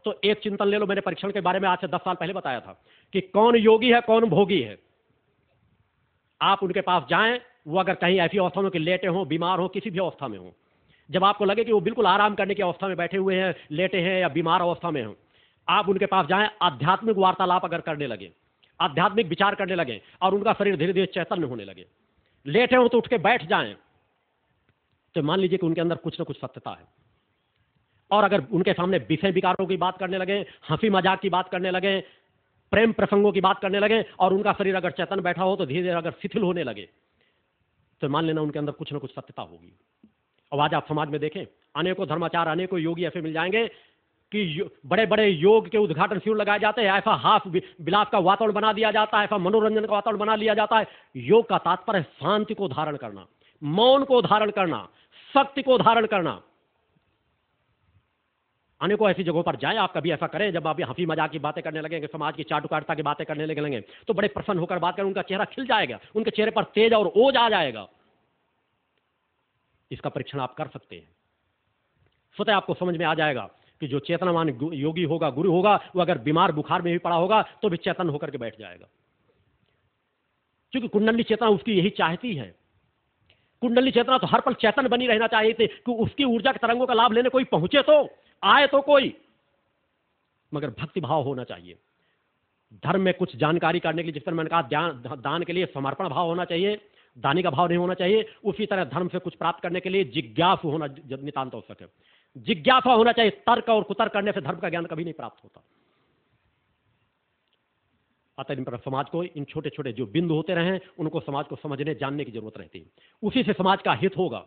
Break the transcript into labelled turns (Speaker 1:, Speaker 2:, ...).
Speaker 1: तो एक चिंतन ले लो, मैंने परीक्षण के बारे में आज से 10 साल पहले बताया था कि कौन योगी है कौन भोगी है। आप उनके पास जाएं, वो अगर कहीं ऐसी अवस्था में कि लेटे हों, बीमार हो, किसी भी अवस्था में हो, जब आपको लगे कि वो बिल्कुल आराम करने की अवस्था में बैठे हुए हैं, लेटे हैं या बीमार अवस्था में हो, आप उनके पास जाएं, आध्यात्मिक वार्तालाप अगर करने लगे, आध्यात्मिक विचार करने लगे और उनका शरीर धीरे धीरे चैतन्य होने लगे, लेटे हो तो उठ के बैठ जाएं, तो मान लीजिए कि उनके अंदर कुछ ना कुछ सत्यता है। और अगर उनके सामने विषय विकारों की बात करने लगे, हंसी मजाक की बात करने लगे, प्रेम प्रसंगों की बात करने लगे और उनका शरीर अगर चेतन बैठा हो तो धीरे धीरे अगर शिथिल होने लगे, तो मान लेना उनके अंदर कुछ ना कुछ सत्यता होगी। और आज आप समाज में देखें, अनेकों धर्माचार, अनेकों योगी ऐसे मिल जाएंगे कि बड़े बड़े योग के उद्घाटन शिविर लगाए जाते हैं, ऐसा हास विलास का वातावरण बना दिया जाता है, ऐसा मनोरंजन का वातावरण बना लिया जाता है। योग का तात्पर्य शांति को धारण करना, मौन को धारण करना, शक्ति को धारण करना। अनेकों ऐसी जगहों पर जाएं, आप कभी ऐसा करें, जब आप हंसी मजाक की बातें करने लगेंगे, समाज की चाटुकारिता की बातें करने लगेंगे, तो बड़े प्रसन्न होकर बात करें, उनका चेहरा खिल जाएगा, उनके चेहरे पर तेज और ओज आ जाएगा। इसका परीक्षण आप कर सकते हैं। स्वतः आपको समझ में आ जाएगा कि जो चेतनावान योगी होगा, गुरु होगा, वो अगर बीमार बुखार में भी पड़ा होगा तो भी चेतन होकर के बैठ जाएगा, क्योंकि कुंडली चेतना उसकी यही चाहती है। कुंडली चेतना तो हर पल चेतन बनी रहना चाहिए थी कि उसकी ऊर्जा के तरंगों का लाभ लेने कोई पहुंचे तो आए तो कोई, मगर भक्ति भाव होना चाहिए। धर्म में कुछ जानकारी करने के लिए, जिस तरह मैंने कहा दान के लिए समर्पण भाव होना चाहिए, दानी का भाव नहीं होना चाहिए, उसी तरह धर्म से कुछ प्राप्त करने के लिए जिज्ञासु होना नितांत आवश्यक है। जिज्ञासा होना चाहिए। तर्क और कुतर्क करने से धर्म का ज्ञान कभी नहीं प्राप्त होता। अतः समाज को इन छोटे छोटे जो बिंदु होते रहे, उनको समाज को समझने जानने की जरूरत रहती है, उसी से समाज का हित होगा।